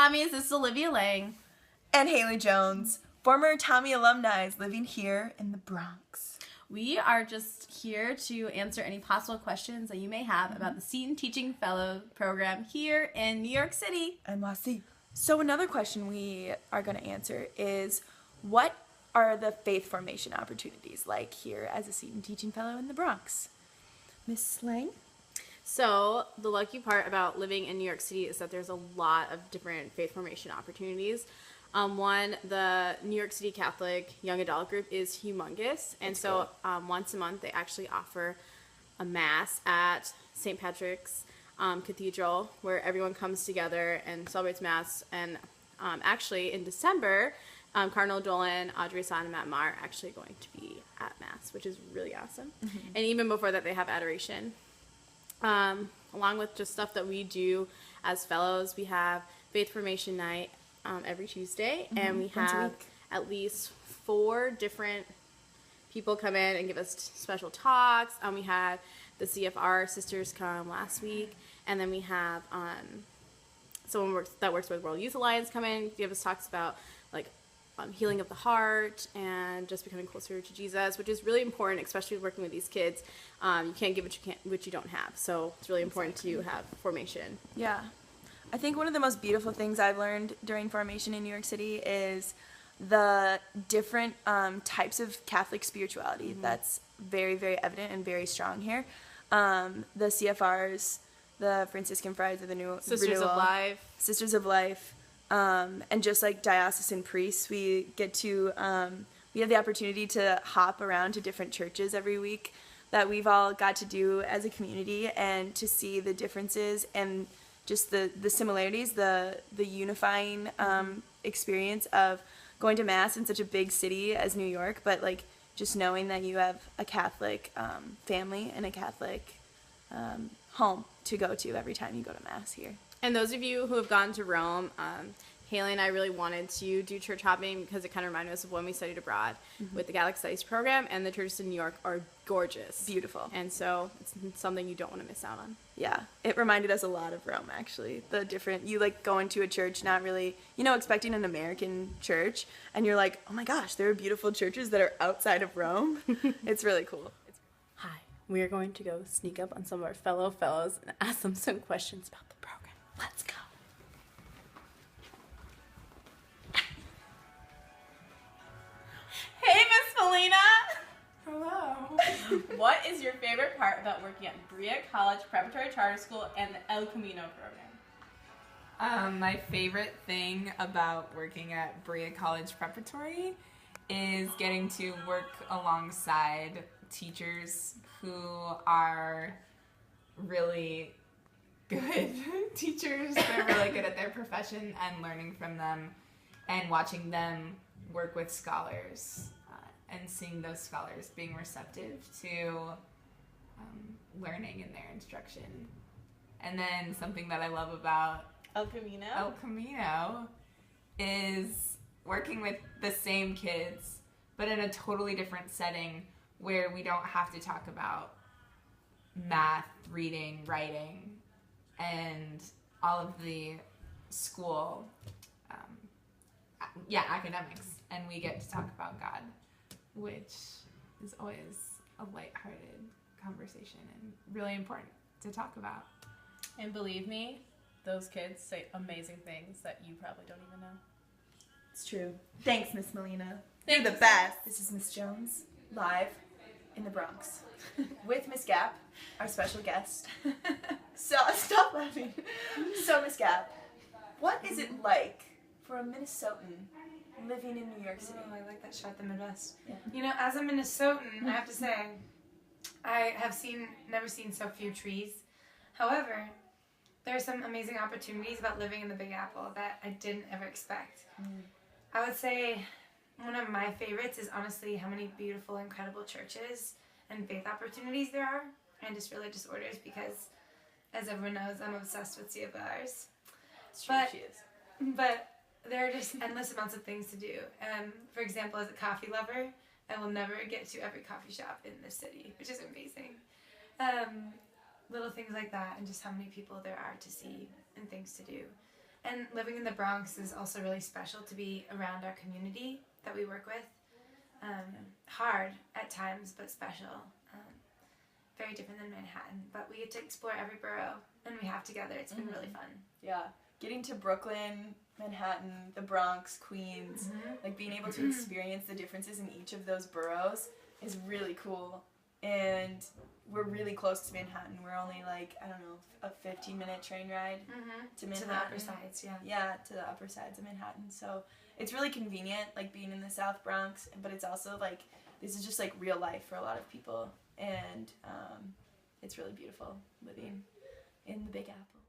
Tommies. This is Olivia Lang. And Haley Jones, former Tommy alumni living here in the Bronx. We are just here to answer any possible questions that you may have about the Seton Teaching Fellows program here in New York City. NYC. So another question we are going to answer is, what are the faith formation opportunities like here as a Seton Teaching Fellow in the Bronx? Miss Lang? So the lucky part about living in New York City is that there's a lot of different faith formation opportunities. One, the New York City Catholic Young Adult Group is humongous. And so once a month they actually offer a mass at St. Patrick's Cathedral where everyone comes together and celebrates mass. And actually in December, Cardinal Dolan, Audrey Hassan, and Matt Maher are actually going to be at mass, which is really awesome. Mm-hmm. And even before that, they have adoration. Along with just stuff that we do as fellows, we have Faith Formation Night every Tuesday, and we have at least 4 different people come in and give us special talks. We had the CFR sisters come last week, and then we have someone that works with World Youth Alliance come in, give us talks about like healing of the heart and just becoming closer to Jesus, which is really important, especially working with these kids. You can't give what you don't have, so it's really important to have formation. Yeah. I think one of the most beautiful things I've learned during formation in New York City is the different types of Catholic spirituality that's very, very evident and very strong here. The CFRs, the Franciscan Friars of the New Sisters of Life. Sisters of Life. And just like diocesan priests, we get to, we have the opportunity to hop around to different churches every week that we've all got to do as a community, and to see the differences and just the similarities, the unifying experience of going to Mass in such a big city as New York, but like just knowing that you have a Catholic family and a Catholic home to go to every time you go to Mass here. And those of you who have gone to Rome, Haley and I really wanted to do church hopping because it kind of reminded us of when we studied abroad with the Catholic Studies program, and the churches in New York are gorgeous. Beautiful. And so it's something you don't want to miss out on. Yeah, it reminded us a lot of Rome, actually. The different, you like go into a church not really, expecting an American church, and you're like, oh my gosh, there are beautiful churches that are outside of Rome. It's really cool. Hi, we are going to go sneak up on some of our fellows and ask them some questions about the program. Let's go. Hey, Miss Melina. Hello. What is your favorite part about working at Brea College Preparatory Charter School and the El Camino program? My favorite thing about working at Brea College Preparatory is getting to work alongside teachers who are really good teachers. They're really good at their profession, and learning from them and watching them work with scholars and seeing those scholars being receptive to learning in their instruction. And then something that I love about El Camino? El Camino is working with the same kids, but in a totally different setting where we don't have to talk about math, reading, writing, and all of the school, academics. And we get to talk about God, which is always a lighthearted conversation and really important to talk about. And believe me, those kids say amazing things that you probably don't even know. It's true. Thanks, Miss Melina. Thank You're the best. This is Miss Jones, live in the Bronx, with Miss Gap, our special guest. So, stop laughing. So, Miss Gap, what is it like for a Minnesotan living in New York City? Oh, I like that shot, the Midwest. Yeah. As a Minnesotan, I have to say, I have never seen so few trees. However, there are some amazing opportunities about living in the Big Apple that I didn't ever expect. I would say one of my favorites is honestly how many beautiful, incredible churches and faith opportunities there are, and just religious orders, because, as everyone knows, I'm obsessed with CFRs. She is. But there are just endless amounts of things to do. For example, as a coffee lover, I will never get to every coffee shop in the city, which is amazing. Little things like that, and just how many people there are to see and things to do. And living in the Bronx is also really special to be around our community that we work with. Hard at times, but special. Very different than Manhattan, but we get to explore every borough, and we have together. It's been really fun. Yeah, getting to Brooklyn, Manhattan, the Bronx, Queens, like being able to experience the differences in each of those boroughs is really cool. And we're really close to Manhattan. We're only like, I don't know, a 15-minute train ride to Manhattan. To the upper sides, yeah. Yeah, to the upper sides of Manhattan. So it's really convenient, like being in the South Bronx, but it's also like, this is just like real life for a lot of people. And it's really beautiful living in the Big Apple.